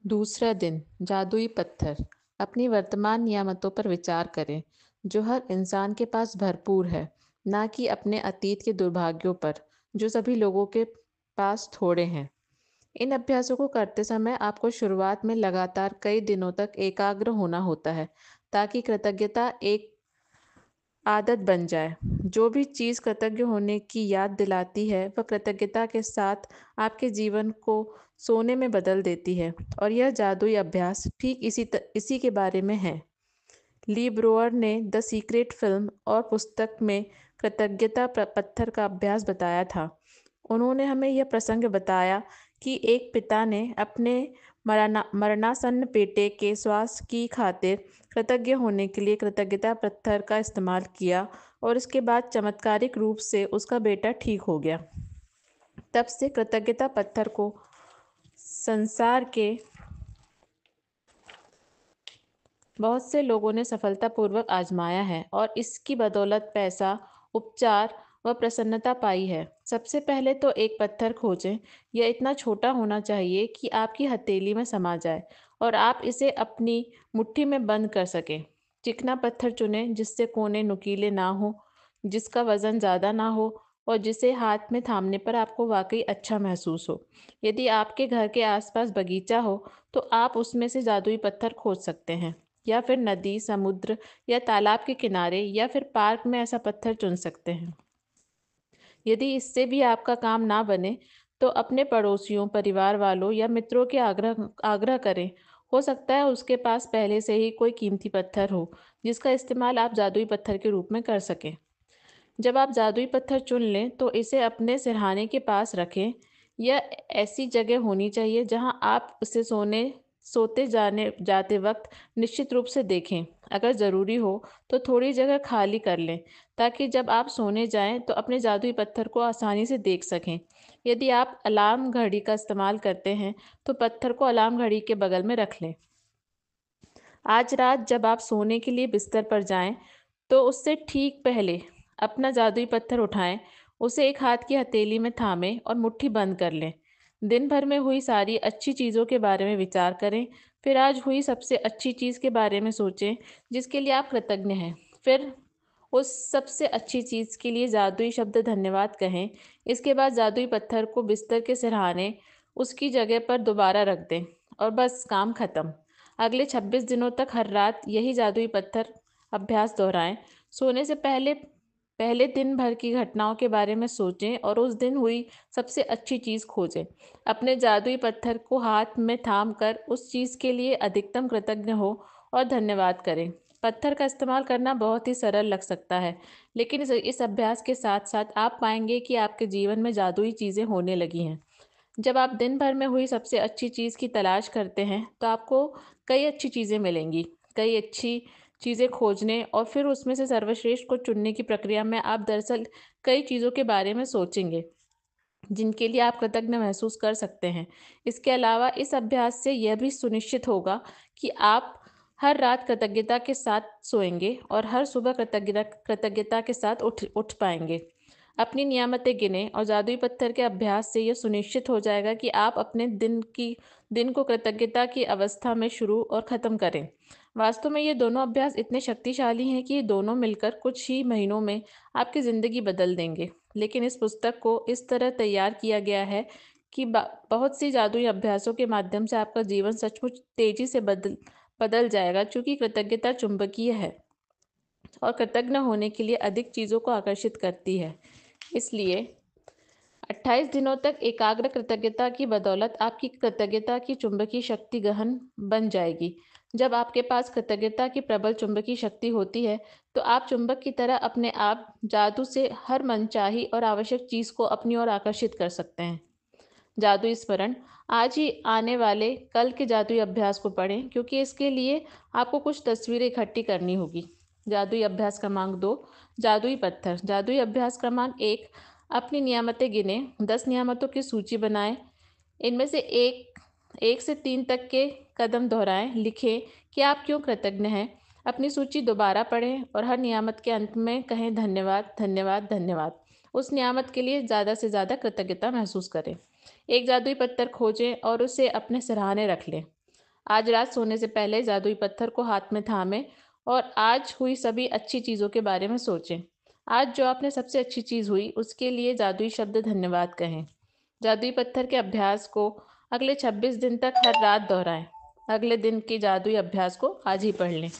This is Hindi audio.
दूसरा दिन जादुई पत्थर। अपनी वर्तमान नियामतों पर विचार करें, जो हर इंसान के पास भरपूर है, ना कि अपने अतीत के दुर्भाग्यों पर, जो सभी लोगों के पास थोड़े हैं। इन अभ्यासों को करते समय आपको शुरुआत में लगातार कई दिनों तक एकाग्र होना होता है, ताकि कृतज्ञता एक आदत बन जाए। जो भी चीज़ कृतज्ञ होने की याद दिलाती है, वह कृतज्ञता के साथ आपके जीवन को सोने में बदल देती है। और यह जादुई अभ्यास ठीक इसी के बारे में है। ली ब्रोअर ने द सीक्रेट फिल्म और पुस्तक में कृतज्ञता पत्थर का अभ्यास बताया था। उन्होंने हमें यह प्रसंग बताया कि एक पिता ने अपने मरणासन्न बेटे के स्वास्थ्य की खातिर कृतज्ञ होने के लिए कृतज्ञता पत्थर का इस्तेमाल किया, और इसके बाद चमत्कारिक रूप से उसका बेटा ठीक हो गया। तब से कृतज्ञता पत्थर को संसार के बहुत से लोगों ने सफलतापूर्वक आजमाया है और इसकी बदौलत पैसा, उपचार व प्रसन्नता पाई है। सबसे पहले तो एक पत्थर खोजें। यह इतना छोटा होना चाहिए कि आपकी हथेली में समा जाए और आप इसे अपनी मुट्ठी में बंद कर सकें। चिकना पत्थर चुनें जिससे कोने नुकीले ना हो, जिसका वजन ज़्यादा ना हो और जिसे हाथ में थामने पर आपको वाकई अच्छा महसूस हो। यदि आपके घर के आसपास बगीचा हो, तो आप उसमें से जादुई पत्थर खोज सकते हैं, या फिर नदी, समुद्र या तालाब के किनारे या फिर पार्क में ऐसा पत्थर चुन सकते हैं। यदि इससे भी आपका काम ना बने, तो अपने पड़ोसियों, परिवार वालों या मित्रों के आग्रह आग्रह करें। हो सकता है उसके पास पहले से ही कोई कीमती पत्थर हो, जिसका इस्तेमाल आप जादुई पत्थर के रूप में कर सकें। जब आप जादुई पत्थर चुन लें, तो इसे अपने सिरहाने के पास रखें। यह ऐसी जगह होनी चाहिए जहां आप उसे सोते जाने जाते वक्त निश्चित रूप से देखें। अगर ज़रूरी हो तो थोड़ी जगह खाली कर लें, ताकि जब आप सोने जाएं तो अपने जादुई पत्थर को आसानी से देख सकें। यदि आप अलार्म घड़ी का इस्तेमाल करते हैं, तो पत्थर को अलार्म घड़ी के बगल में रख लें। आज रात जब आप सोने के लिए बिस्तर पर जाएं, तो उससे ठीक पहले अपना जादुई पत्थर उठाएं, उसे एक हाथ की हथेली में थामें और मुट्ठी बंद कर लें। दिन भर में हुई सारी अच्छी चीज़ों के बारे में विचार करें, फिर आज हुई सबसे अच्छी चीज़ के बारे में सोचें, जिसके लिए आप कृतज्ञ हैं। फिर उस सबसे अच्छी चीज़ के लिए जादुई शब्द धन्यवाद कहें। इसके बाद जादुई पत्थर को बिस्तर के सिरहाने उसकी जगह पर दोबारा रख दें और बस काम खत्म। अगले 26 दिनों तक हर रात यही जादुई पत्थर अभ्यास दोहराएं। सोने से पहले पहले दिन भर की घटनाओं के बारे में सोचें और उस दिन हुई सबसे अच्छी चीज़ खोजें। अपने जादुई पत्थर को हाथ में थाम कर उस चीज़ के लिए अधिकतम कृतज्ञ हो और धन्यवाद करें। पत्थर का इस्तेमाल करना बहुत ही सरल लग सकता है, लेकिन इस अभ्यास के साथ साथ आप पाएंगे कि आपके जीवन में जादुई चीज़ें होने लगी हैं। जब आप दिन भर में हुई सबसे अच्छी चीज़ की तलाश करते हैं, तो आपको कई अच्छी चीज़ें मिलेंगी। कई अच्छी चीज़ें खोजने और फिर उसमें से सर्वश्रेष्ठ को चुनने की प्रक्रिया में आप दरअसल कई चीज़ों के बारे में सोचेंगे, जिनके लिए आप कृतज्ञ महसूस कर सकते हैं। इसके अलावा इस अभ्यास से यह भी सुनिश्चित होगा कि आप हर रात कृतज्ञता के साथ सोएंगे और हर सुबह कृतज्ञता कृतज्ञता के साथ उठ उठ पाएंगे। अपनी नियामतें गिनें और जादुई पत्थर के अभ्यास से यह सुनिश्चित हो जाएगा कि आप अपने दिन को कृतज्ञता की अवस्था में शुरू और ख़त्म करें। वास्तव में ये दोनों अभ्यास इतने शक्तिशाली हैं कि ये दोनों मिलकर कुछ ही महीनों में आपकी ज़िंदगी बदल देंगे। लेकिन इस पुस्तक को इस तरह तैयार किया गया है कि बहुत सी जादुई अभ्यासों के माध्यम से आपका जीवन सचमुच तेजी से बदल बदल जाएगा, क्योंकि कृतज्ञता चुंबकीय है और कृतज्ञ होने के लिए अधिक चीज़ों को आकर्षित करती है। इसलिए 28 दिनों तक एकाग्र कृतज्ञता की बदौलत आपकी कृतज्ञता की चुंबकीय शक्ति गहन बन जाएगी। जब आपके पास कृतज्ञता की प्रबल चुंबकीय शक्ति होती है, तो आप चुंबक की तरह अपने आप जादू से हर मनचाही और आवश्यक चीज़ को अपनी ओर आकर्षित कर सकते हैं। जादुई स्मरण। आज ही आने वाले कल के जादुई अभ्यास को पढ़ें, क्योंकि इसके लिए आपको कुछ तस्वीरें इकट्ठी करनी होगी। जादुई अभ्यास क्रमांक 2, जादुई पत्थर। जादुई अभ्यास क्रमांक 1, अपनी नियामतें गिनें। 10 नियामतों की सूची बनाएं। इनमें से 1 से 3 तक के कदम दोहराएं। लिखें कि आप क्यों कृतज्ञ हैं। अपनी सूची दोबारा पढ़ें और हर नियामत के अंत में कहें धन्यवाद, धन्यवाद, धन्यवाद। उस नियामत के लिए ज़्यादा से ज़्यादा कृतज्ञता महसूस करें। एक जादुई पत्थर खोजें और उसे अपने सिरहाने रख लें। आज रात सोने से पहले जादुई पत्थर को हाथ में थामें और आज हुई सभी अच्छी चीज़ों के बारे में सोचें। आज जो आपने सबसे अच्छी चीज़ हुई, उसके लिए जादुई शब्द धन्यवाद कहें। जादुई पत्थर के अभ्यास को अगले 26 दिन तक हर रात दोहराएं। अगले दिन के जादुई अभ्यास को आज ही पढ़ लें।